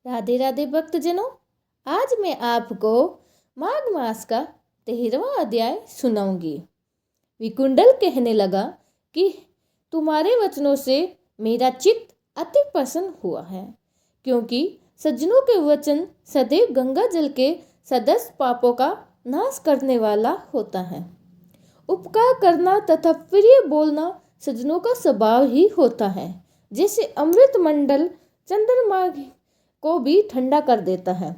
राधे राधे भक्तजनों। आज मैं आपको माघ मास का 13वां अध्याय सुनाऊंगी। विकुंडल कहने लगा कि तुम्हारे वचनों से मेरा चित्त अति प्रसन्न हुआ है, क्योंकि सज्जनों के वचन सदैव गंगा जल के सदस्य पापों का नाश करने वाला होता है। उपकार करना तथा प्रिय बोलना सज्जनों का स्वभाव ही होता है, जैसे अमृत मंडल चंद्रमा को भी ठंडा कर देता है।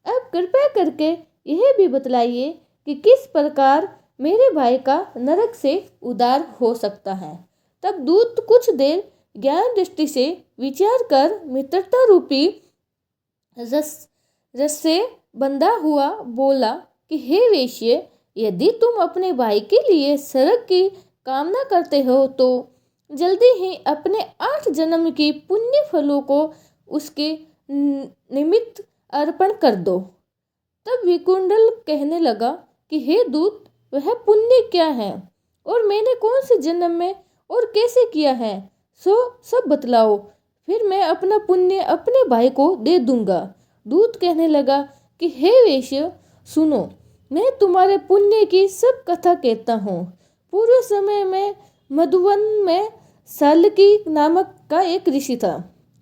अब कृपया करके यह भी बतलाइए कि किस प्रकार मेरे भाई का नरक से उद्धार हो सकता है। तब दूत कुछ देर ज्ञान दृष्टि से विचार कर मित्रता रूपी रस से बंधा हुआ बोला कि हे वेश्य, यदि तुम अपने भाई के लिए स्वर्ग की कामना करते हो तो जल्दी ही अपने 8 जन्म की पुण्य फलों को उसके निमित्त अर्पण कर दो। तब विकुंडल कहने लगा कि हे दूत, वह पुण्य क्या है और मैंने कौन से जन्म में और कैसे किया है, सो सब बतलाओ, फिर मैं अपना पुण्य अपने भाई को दे दूंगा। दूत कहने लगा कि हे वेश्य, सुनो, मैं तुम्हारे पुण्य की सब कथा कहता हूँ। पूर्व समय में मधुवन में साल्की नामक का एक ऋषि था।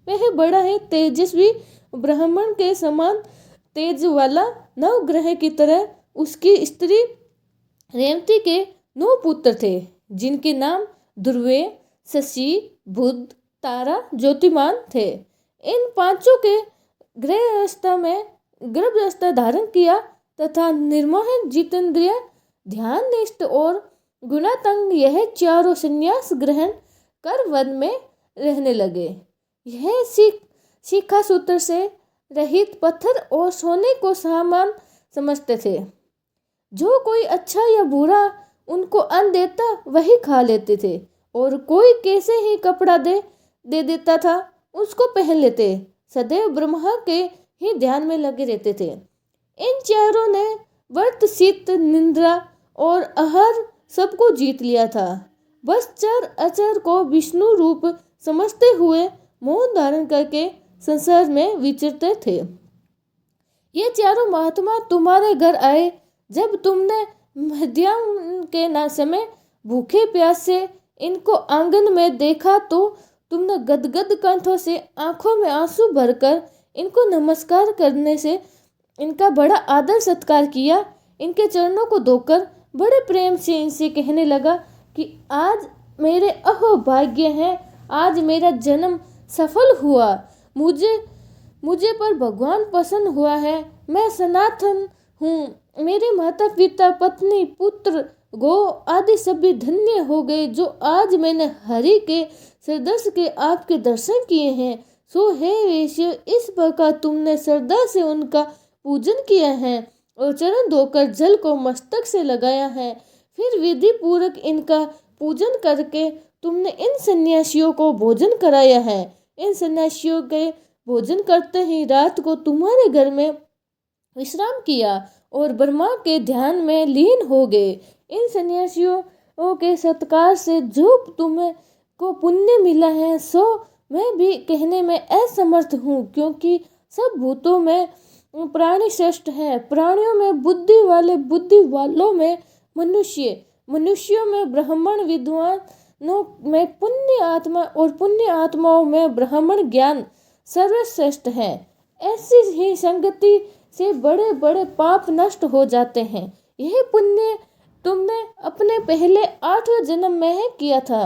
वह बड़ा ही तेजस्वी, ब्राह्मण के समान तेज वाला, नवग्रह की तरह उसकी स्त्री रेवती के 9 पुत्र थे, जिनके नाम ध्रुवे, शशि, बुध, तारा, ज्योतिमान थे। इन पांचों के गर्भावस्था धारण किया तथा निर्मोह, जितेंद्रिय, ध्याननिष्ठ और गुणातंग यह चारों संन्यास ग्रहण कर वन में रहने लगे। यह शिखा सूत्र से रहित पत्थर और सोने को सामान समझते थे। जो कोई अच्छा या बुरा उनको अन्न देता वही खा लेते थे, और कोई कैसे ही कपड़ा दे देता था उसको पहन लेते। सदैव ब्रह्मा के ही ध्यान में लगे रहते थे। इन चारों ने व्रत, शीत, निद्रा और आहार सबको जीत लिया था। बस चर अचर को विष्णु रूप समझते हुए मौन धारण करके संसार में विचरते थे। ये चारों महात्मा तुम्हारे घर आए जब तुमने मध्याह्न के ना समय भूखे प्यासे इनको आंगन में देखा, तो तुमने गदगद कंठों से आंखों में आंसू भरकर इनको नमस्कार करने से इनका बड़ा आदर सत्कार किया। इनके चरणों को धोकर बड़े प्रेम से इनसे कहने लगा कि आज मेरे अहोभाग्य हैं, आज मेरा जन्म सफल हुआ, मुझे पर भगवान प्रसन्न हुआ है। मैं सनातन हूँ। मेरे माता पिता, पत्नी, पुत्र, गो आदि सभी धन्य हो गए, जो आज मैंने हरि के श्रद्धा के आपके दर्शन किए हैं। सो हे वेश्य, इस प्रकार तुमने श्रद्धा से उनका पूजन किया है और चरण धोकर जल को मस्तक से लगाया है। फिर विधि पूर्वक इनका पूजन करके तुमने इन सन्यासियों को भोजन कराया है। इन सन्यासियों के भोजन करते ही रात को तुम्हारे घर में विश्राम किया और ब्रह्मा के ध्यान में लीन हो गए। इन सन्यासियों के सत्कार से जो तुम्हें को पुण्य मिला है, सो मैं भी कहने में असमर्थ हूँ, क्योंकि सब भूतों में प्राणी श्रेष्ठ है। प्राणियों में बुद्धि वाले, बुद्धि वालों में मनुष्य, मनुष्यों में ब्राह्मण, विद्वानों में पुण्य आत्मा और पुण्य आत्माओं में ब्राह्मण ज्ञान सर्वश्रेष्ठ है। ऐसी ही संगति से बड़े बड़े पाप नष्ट हो जाते हैं। यह पुण्य तुमने अपने पहले 8वें जन्म में ही किया था।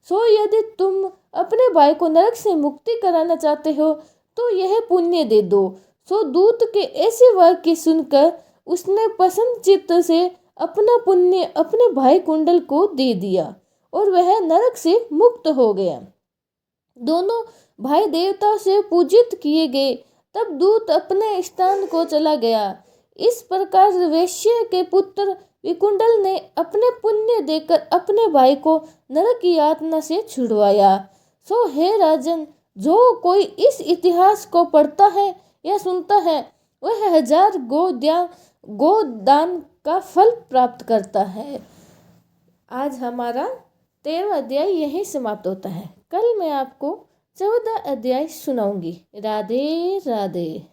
सो यदि तुम अपने भाई को नरक से मुक्ति कराना चाहते हो तो यह पुण्य दे दो। सो दूत के ऐसे वाक्य सुनकर उसने प्रसन्न चित्त से अपना पुण्य अपने भाई कुंडल को दे दिया और वह नरक से मुक्त हो गया। दोनों भाई देवताओं से पूजित किए गए। तब दूत अपने स्थान को चला गया। इस प्रकार वैश्य के पुत्र विकुंडल ने अपने पुण्य देकर अपने भाई को नरक की यातना से छुड़वाया। सो हे राजन, जो कोई इस इतिहास को पढ़ता है या सुनता है, वह 1000 गोदान का फल प्राप्त करता है। आज हमारा 13वां अध्याय यहीं समाप्त होता है। कल मैं आपको 14 अध्याय सुनाऊंगी। राधे राधे।